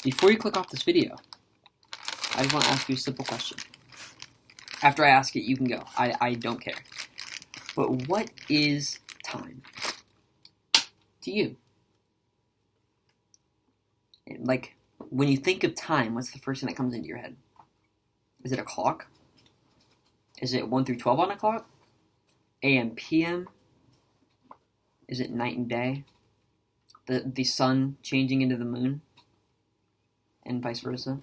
Before you click off this video, I just want to ask you a simple question. After I ask it, you can go. I don't care. But what is time to you? Like, when you think of time, what's the first thing that comes into your head? Is it a clock? Is it 1 through 12 on a clock? AM, PM? Is it night and day? The sun changing into the moon? And vice versa?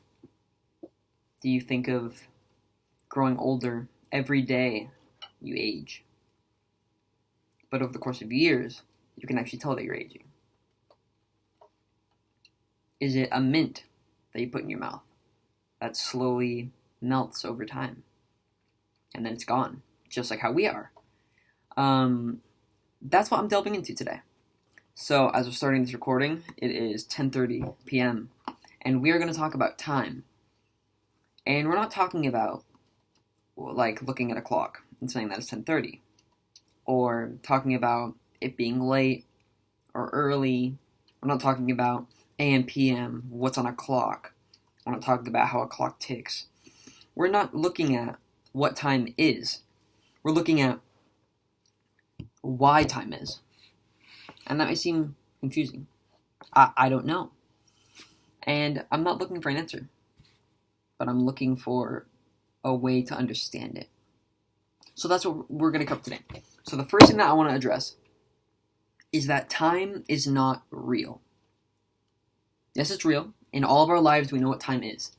Do you think of growing older? Every day you age. But over the course of years, you can actually tell that you're aging. Is it a mint that you put in your mouth that slowly melts over time? And then it's gone, just like how we are. That's what I'm delving into today. So as we're starting this recording, it is 10:30 p.m. and we are going to talk about time. And we're not talking about like looking at a clock and saying that it's 10:30, or talking about it being late or early. We're not talking about AM, PM, what's on a clock. We're not talking about how a clock ticks. We're not looking at what time is. We're looking at why time is. And that may seem confusing. I don't know. And I'm not looking for an answer, but I'm looking for a way to understand it. So that's what we're going to cover today. So the first thing that I want to address is that time is not real. Yes, it's real. In all of our lives, we know what time is.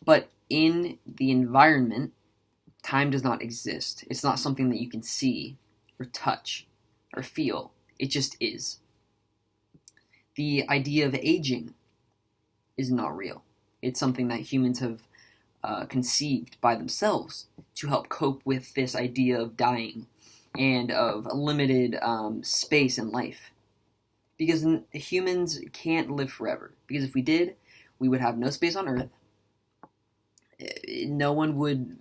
But in the environment, time does not exist. It's not something that you can see or touch or feel. It just is. The idea of aging is not real. It's something that humans have conceived by themselves to help cope with this idea of dying and of a limited space in life. Because humans can't live forever. Because if we did, we would have no space on Earth. No one would,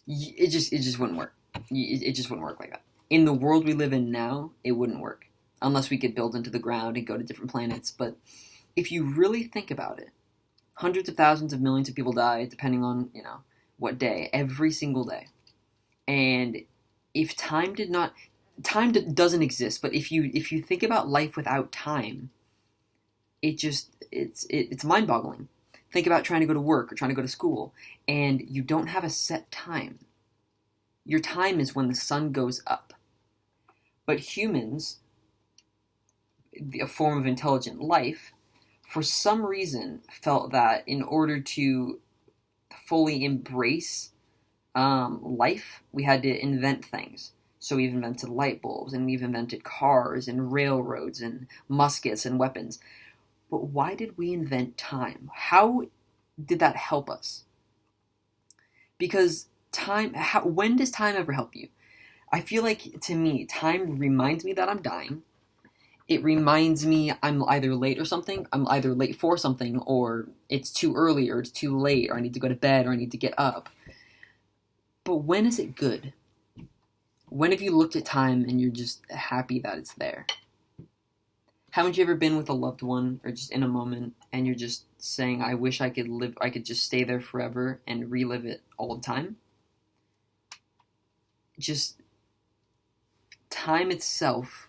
it just wouldn't work. It just wouldn't work like that. In the world we live in now, it wouldn't work. Unless we could build into the ground and go to different planets. But if you really think about it, hundreds of thousands of millions of people die, depending on, what day, every single day. And if time doesn't exist, but if you think about life without time, it's mind-boggling. Think about trying to go to work or trying to go to school, and you don't have a set time. Your time is when the sun goes up. But humans, a form of intelligent life, for some reason felt that in order to fully embrace life, we had to invent things. So we've invented light bulbs, and we've invented cars and railroads and muskets and weapons. But why did we invent time? How did that help us? Because when does time ever help you? I feel like, to me, time reminds me that I'm dying. It reminds me I'm either late or something. I'm either late for something, or it's too early, or it's too late, or I need to go to bed, or I need to get up. But when is it good? When have you looked at time and you're just happy that it's there? Haven't you ever been with a loved one or just in a moment and you're just saying, I wish I could just stay there forever and relive it all the time? Just time itself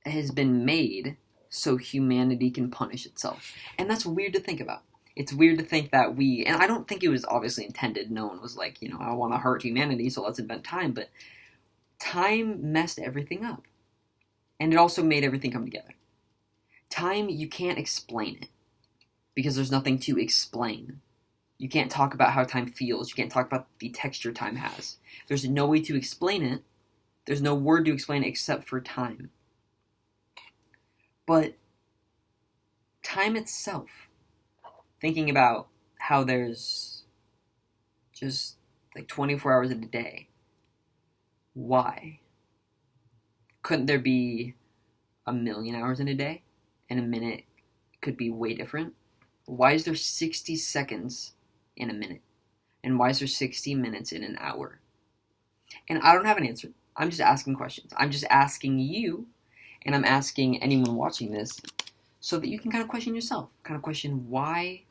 has been made so humanity can punish itself. And that's weird to think about. It's weird to think that and I don't think it was obviously intended. No one was like, I want to hurt humanity, so let's invent time. But time messed everything up. And it also made everything come together. Time, you can't explain it. Because there's nothing to explain. You can't talk about how time feels. You can't talk about the texture time has. There's no way to explain it. There's no word to explain it except for time. But time itself, thinking about how there's just like 24 hours in a day. Why? Couldn't there be 1,000,000 hours in a day? And a minute could be way different? Why is there 60 seconds in a minute? And why is there 60 minutes in an hour? And I don't have an answer. I'm just asking questions. I'm just asking you, and I'm asking anyone watching this, so that you can kind of question yourself, kind of question why,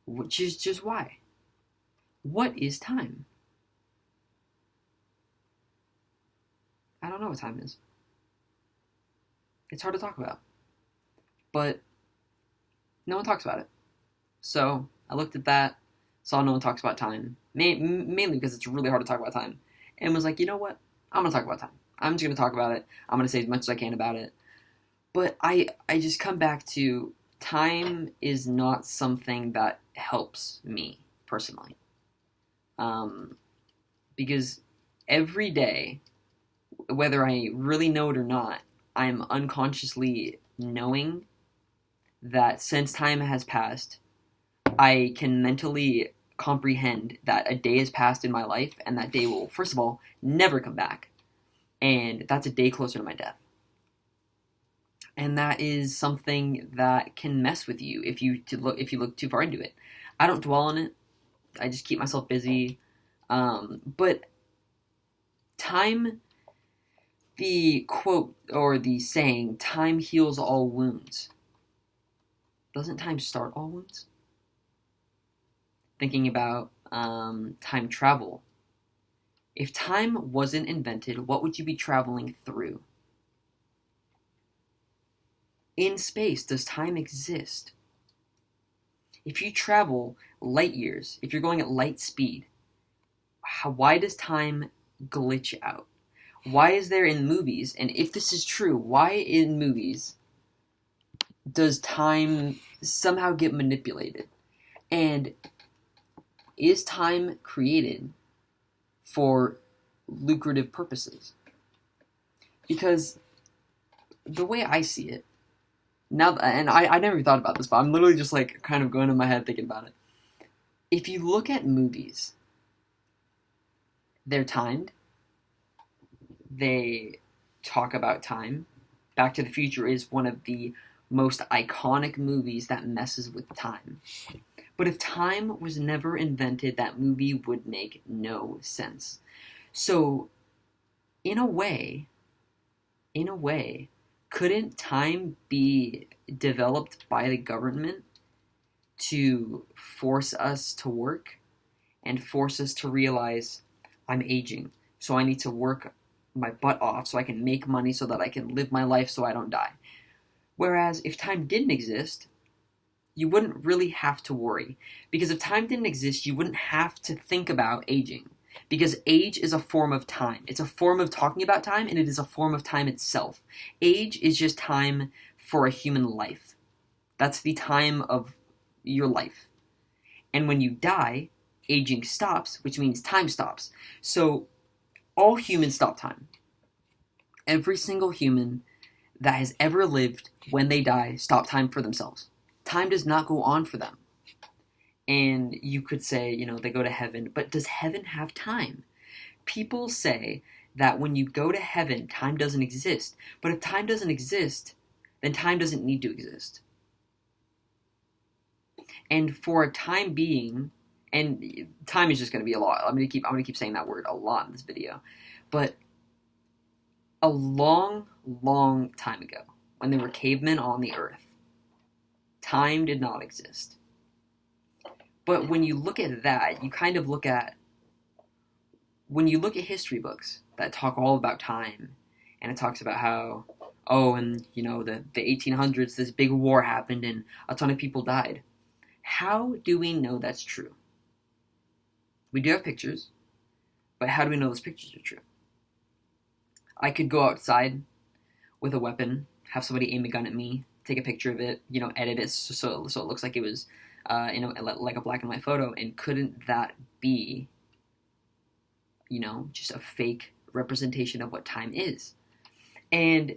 which is just why. What is time? I don't know what time is. It's hard to talk about. But no one talks about it. So I looked at that, saw no one talks about time, mainly because it's really hard to talk about time, and was like, you know what? I'm going to talk about time. I'm just going to talk about it. I'm going to say as much as I can about it. But I just come back to time is not something that helps me personally. Because every day, whether I really know it or not, I'm unconsciously knowing that since time has passed, I can mentally comprehend that a day has passed in my life, and that day will, first of all, never come back. And that's a day closer to my death. And that is something that can mess with you if you look too far into it. I don't dwell on it. I just keep myself busy. But time, the quote or the saying, time heals all wounds. Doesn't time start all wounds? Thinking about time travel. If time wasn't invented, what would you be traveling through? In space, does time exist? If you travel light years, if you're going at light speed, why does time glitch out? Why is there in movies, and if this is true, why in movies does time somehow get manipulated? And is time created for lucrative purposes? Because the way I see it, now, and I never even thought about this, but I'm literally just like kind of going in my head thinking about it. If you look at movies, they're timed. They talk about time. Back to the Future is one of the most iconic movies that messes with time. But if time was never invented, that movie would make no sense. So, in a way, couldn't time be developed by the government to force us to work and force us to realize I'm aging, so I need to work my butt off so I can make money so that I can live my life so I don't die? Whereas if time didn't exist, you wouldn't really have to worry. Because if time didn't exist, you wouldn't have to think about aging. Because age is a form of time. It's a form of talking about time, and it is a form of time itself. Age is just time for a human life. That's the time of your life. And when you die, aging stops, which means time stops. So all humans stop time. Every single human that has ever lived, when they die, stop time for themselves. Time does not go on for them. And you could say, they go to heaven, but does heaven have time? People say that when you go to heaven, time doesn't exist. But if time doesn't exist, then time doesn't need to exist. And for a time being, and time is just going to be a lot. I'm going to keep saying that word a lot in this video. But a long, long time ago, when there were cavemen on the earth, time did not exist. But when you look at that, you kind of look at, when you look at history books that talk all about time, and it talks about how, the 1800s, this big war happened and a ton of people died. How do we know that's true? We do have pictures, but how do we know those pictures are true? I could go outside with a weapon, have somebody aim a gun at me, take a picture of it, edit it so it looks like it was, like a black and white photo, and couldn't that be, just a fake representation of what time is? And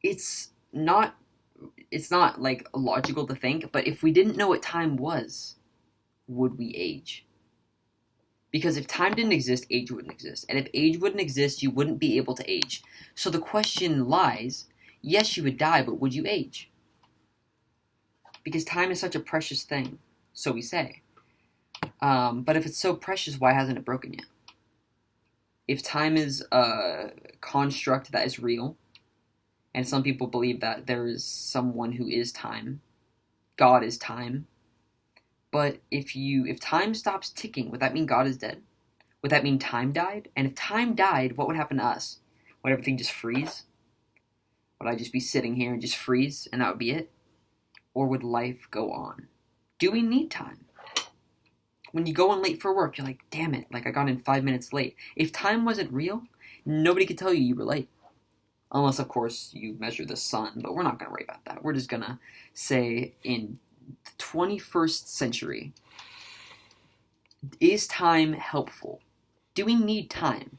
it's not like logical to think, but if we didn't know what time was, would we age? Because if time didn't exist, age wouldn't exist. And if age wouldn't exist, you wouldn't be able to age. So the question lies, yes, you would die, but would you age? Because time is such a precious thing, so we say. But if it's so precious, why hasn't it broken yet? If time is a construct that is real, And some people believe that there is someone who is time. God is time. But if time stops ticking, would that mean God is dead? Would that mean time died? And if time died, what would happen to us? Would everything just freeze? Would I just be sitting here and just freeze and that would be it? Or would life go on? Do we need time? When you go in late for work, you're like, damn it, like I got in 5 minutes late. If time wasn't real, nobody could tell you were late. Unless, of course, you measure the sun, but we're not going to worry about that. We're just going to say in the 21st century, is time helpful? Do we need time?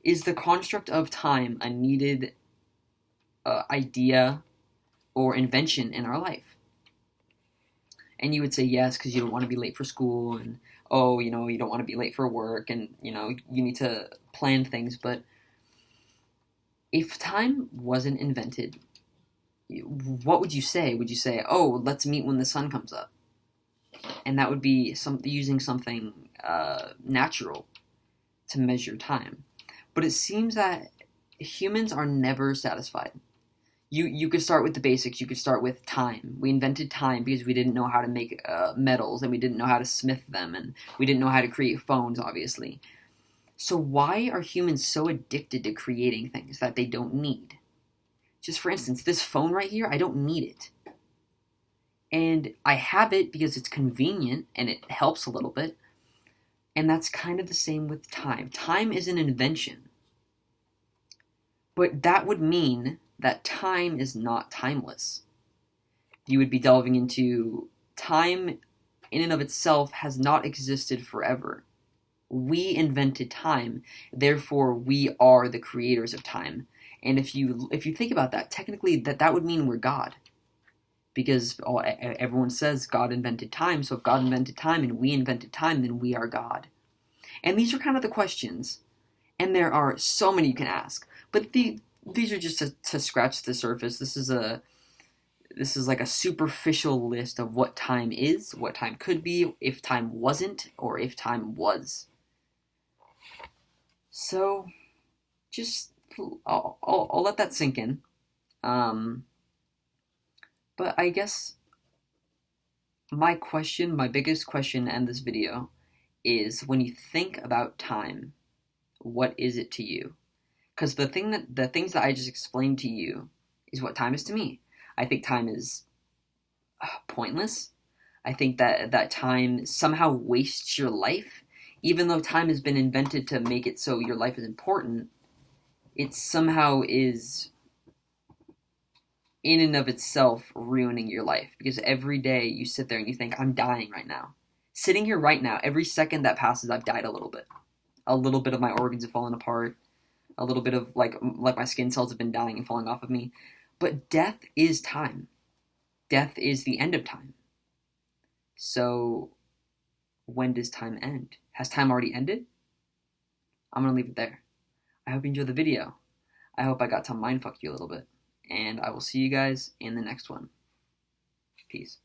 Is the construct of time a needed idea or invention in our life? And you would say yes, because you don't want to be late for school, and you don't want to be late for work, and you need to plan things. But if time wasn't invented, what would you say? Would you say, oh, let's meet when the sun comes up? And that would be using something natural to measure time. But it seems that humans are never satisfied. You could start with the basics. You could start with time. We invented time because we didn't know how to make metals, and we didn't know how to smith them, and we didn't know how to create phones, obviously. So why are humans so addicted to creating things that they don't need? Just for instance, this phone right here, I don't need it. And I have it because it's convenient and it helps a little bit. And that's kind of the same with time. Time is an invention. But that would mean that time is not timeless. You would be delving into time in and of itself has not existed forever. We invented time, therefore we are the creators of time. And if you think about that, technically that would mean we're God. Because everyone says God invented time, so if God invented time and we invented time, then we are God. And these are kind of the questions. And there are so many you can ask. But these are just to scratch the surface. This is like a superficial list of what time is, what time could be, if time wasn't, or if time was. So, just I'll let that sink in. But I guess my biggest question in this video is, when you think about time, what is it to you? Because the things that I just explained to you is what time is to me. I think time is pointless. I think that time somehow wastes your life. Even though time has been invented to make it so your life is important, it somehow is in and of itself ruining your life. Because every day you sit there and you think, I'm dying right now. Sitting here right now, every second that passes, I've died a little bit. A little bit of my organs have fallen apart. A little bit of, like my skin cells have been dying and falling off of me. But death is time. Death is the end of time. So, when does time end? Has time already ended? I'm going to leave it there. I hope you enjoyed the video. I hope I got to mindfuck you a little bit. And I will see you guys in the next one. Peace.